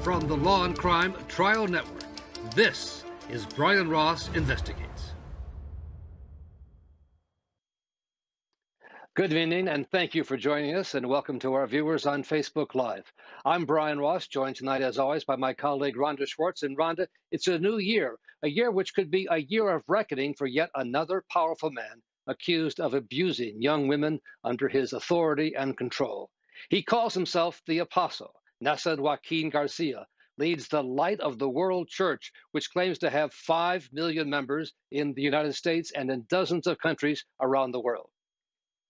From the Law and Crime Trial Network, this is Brian Ross Investigates. Good evening, and thank you for joining us, and welcome to our viewers on Facebook Live. I'm Brian Ross, joined tonight, as always, by my colleague Rhonda Schwartz. And Rhonda, it's a new year, a year which could be a year of reckoning for yet another powerful man accused of abusing young women under his authority and control. He calls himself the Apostle. Alondra Joaquin Garcia leads the Light of the World Church, which claims to have 5 million members in the United States and in dozens of countries around the world.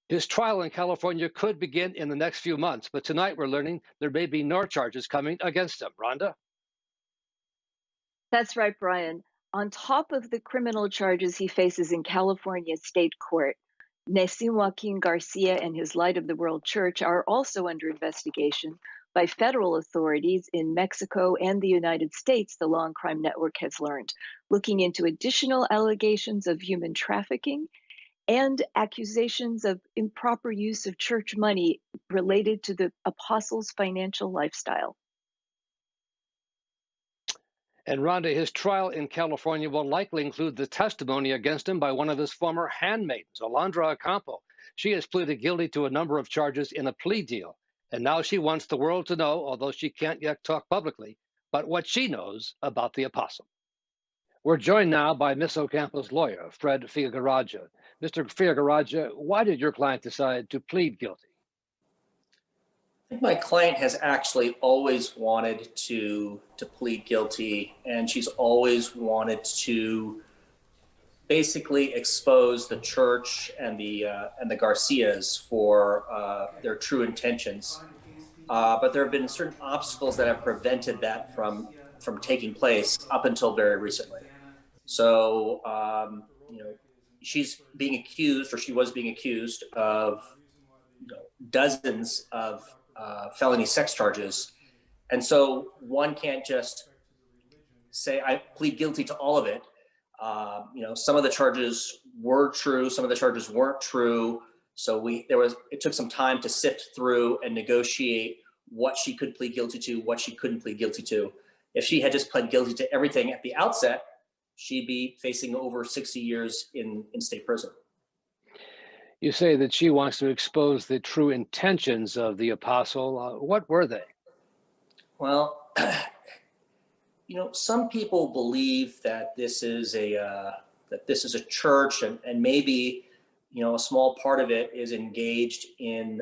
His trial in California could begin in the next few months, but tonight we're learning there may be more charges coming against him. Rhonda? That's right, Brian. On top of the criminal charges he faces in California state court, Alondra Joaquin Garcia and his Light of the World Church are also under investigation by federal authorities in Mexico and the United States, the Law and Crime Network has learned, looking into additional allegations of human trafficking and accusations of improper use of church money related to the apostles' financial lifestyle. And Rhonda, his trial in California will likely include the testimony against him by one of his former handmaidens, Alondra Ocampo. She has pleaded guilty to a number of charges in a plea deal. And now she wants the world to know, although she can't yet talk publicly, but what she knows about the apostle. We're joined now by Miss Ocampo's lawyer, Fred Figueroa. Mr. Figueroa, why did your client decide to plead guilty? I think my client has actually always wanted to plead guilty, and she's always wanted to basically expose the church and the Garcias for their true intentions. But there have been certain obstacles that have prevented that from taking place up until very recently. So, she's being accused, or she was being accused of dozens of felony sex charges. And so one can't just say, I plead guilty to all of it. Some of the charges were true, some of the charges weren't true. So it took some time to sift through and negotiate what she could plead guilty to, what she couldn't plead guilty to. If she had just pled guilty to everything at the outset, she'd be facing over 60 years in state prison. You say that she wants to expose the true intentions of the apostle. What were they? Well, some people believe that this is a church, and maybe a small part of it is engaged in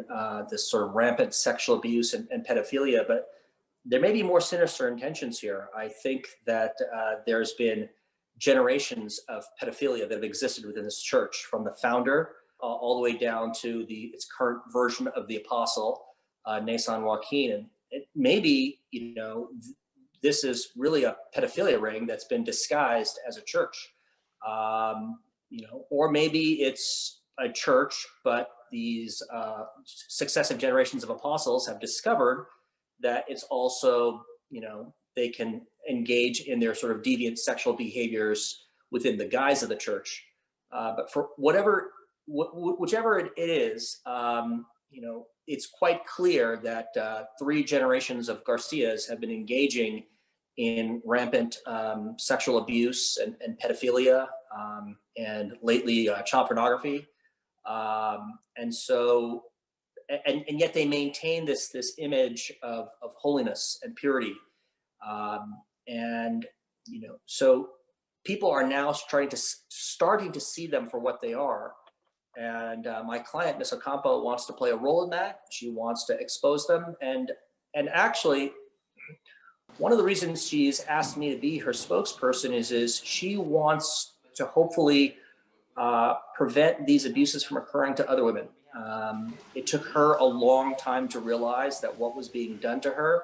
this sort of rampant sexual abuse and pedophilia. But there may be more sinister intentions here. I think that there's been generations of pedophilia that have existed within this church, from the founder all the way down to its current version of the apostle, Alondra Joaquin. And maybe, this is really a pedophilia ring that's been disguised as a church. Or maybe it's a church, but these successive generations of apostles have discovered that it's also, they can engage in their sort of deviant sexual behaviors within the guise of the church. But for whichever it is, it's quite clear that 3 generations of Garcias have been engaging in rampant sexual abuse and pedophilia, and lately child pornography. And yet they maintain this image of holiness and purity. So people are now starting to see them for what they are. And my client, Ms. Ocampo, wants to play a role in that. She wants to expose them. And actually, one of the reasons she's asked me to be her spokesperson is she wants to hopefully prevent these abuses from occurring to other women. It took her a long time to realize that what was being done to her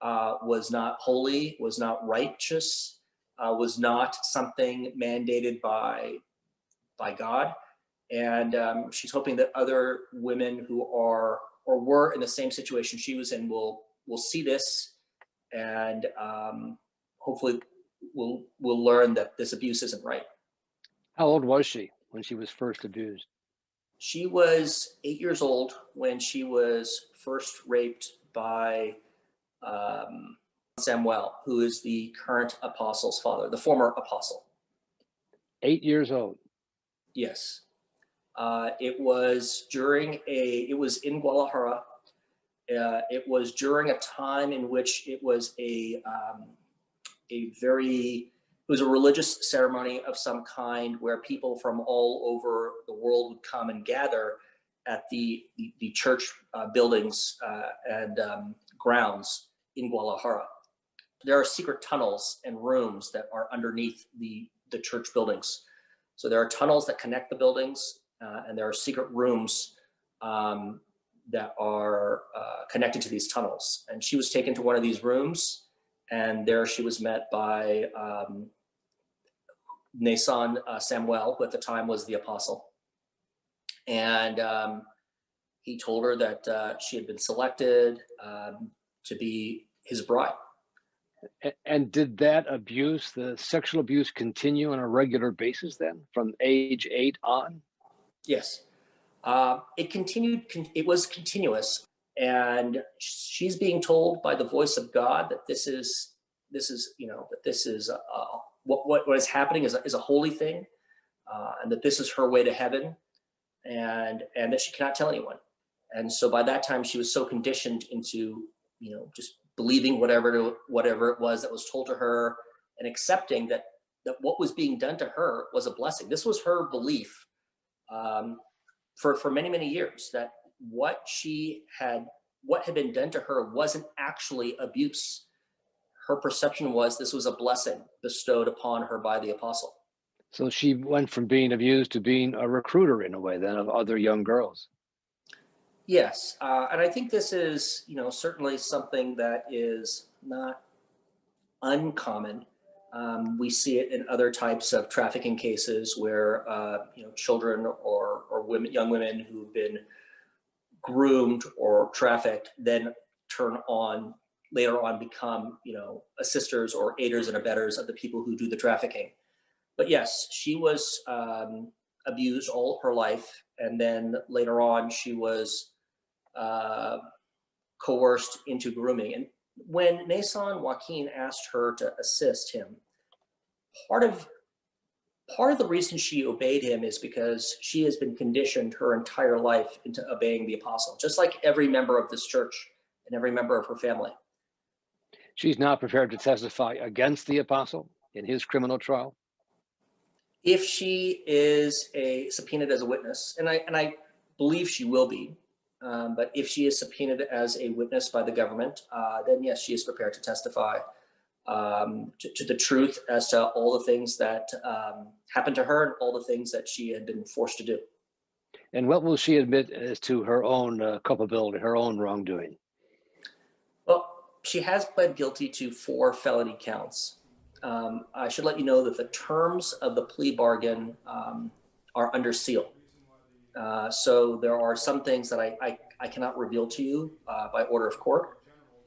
was not holy, was not righteous, was not something mandated by God. And she's hoping that other women who are or were in the same situation she was in will see this, and hopefully will learn that this abuse isn't right. How old was she when she was first abused? She was 8 years old when she was first raped by Samuel, who is the current apostle's father, the former apostle. 8 years old. Yes. It was in Guadalajara. It was during a time in which it was a religious ceremony of some kind where people from all over the world would come and gather at the church buildings and grounds in Guadalajara. There are secret tunnels and rooms that are underneath the church buildings. So there are tunnels that connect the buildings, and there are secret rooms that are connected to these tunnels. And she was taken to one of these rooms, and there she was met by Nason Samuel, who at the time was the apostle. And he told her that she had been selected to be his bride. And did that abuse, the sexual abuse, continue on a regular basis then, from age 8 on? Yes. It continued. It was continuous, and she's being told by the voice of God that this is what is happening is a holy thing, and that this is her way to heaven, and that she cannot tell anyone. And so by that time, she was so conditioned into just believing whatever it was that was told to her, and accepting that what was being done to her was a blessing. This was her belief for many, many years, that what had been done to her wasn't actually abuse. Her perception was this was a blessing bestowed upon her by the apostle. So she went from being abused to being a recruiter, in a way, then, of other young girls. Yes, and I think this is, certainly something that is not uncommon. We see it in other types of trafficking cases where, children or women, young women who've been groomed or trafficked, then later on become, assisters or aiders and abettors of the people who do the trafficking. But yes, she was abused all her life, and then later on she was coerced into grooming. And when Nason Joaquin asked her to assist him, part of the reason she obeyed him is because she has been conditioned her entire life into obeying the apostle, just like every member of this church and every member of her family. She's not prepared to testify against the apostle in his criminal trial? If she is subpoenaed as a witness, and I believe she will be, but if she is subpoenaed as a witness by the government, then yes, she is prepared to testify to the truth as to all the things that happened to her and all the things that she had been forced to do. And what will she admit as to her own culpability, her own wrongdoing? Well, she has pled guilty to 4 felony counts. I should let you know that the terms of the plea bargain are under seal. So there are some things that I cannot reveal to you by order of court.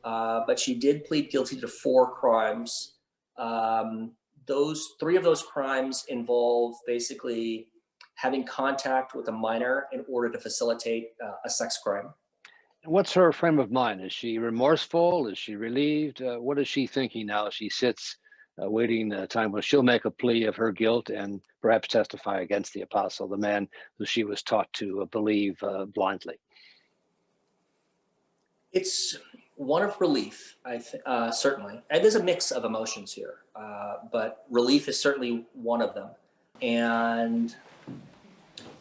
But she did plead guilty to 4 crimes. 3 of those crimes involve basically having contact with a minor in order to facilitate a sex crime. What's her frame of mind? Is she remorseful? Is she relieved? What is she thinking now as she sits waiting a time when she'll make a plea of her guilt and perhaps testify against the apostle, the man who she was taught to believe blindly? It's one of relief, certainly. And there's a mix of emotions here, but relief is certainly one of them. And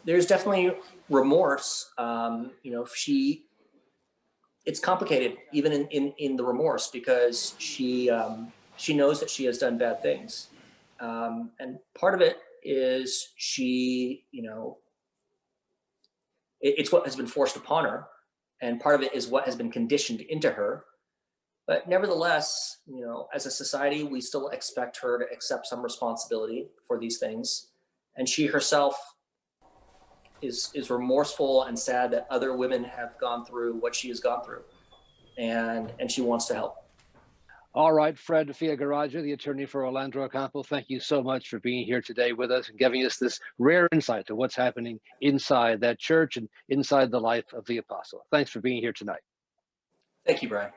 there's definitely remorse. It's complicated even in the remorse, because she knows that she has done bad things. And part of it is it's what has been forced upon her. And part of it is what has been conditioned into her. But nevertheless, as a society, we still expect her to accept some responsibility for these things. And she herself is remorseful and sad that other women have gone through what she has gone through. And she wants to help. All right, Fred Fiagaraja, the attorney for Alondra Ocampo, thank you so much for being here today with us and giving us this rare insight to what's happening inside that church and inside the life of the apostle. Thanks for being here tonight. Thank you, Brian.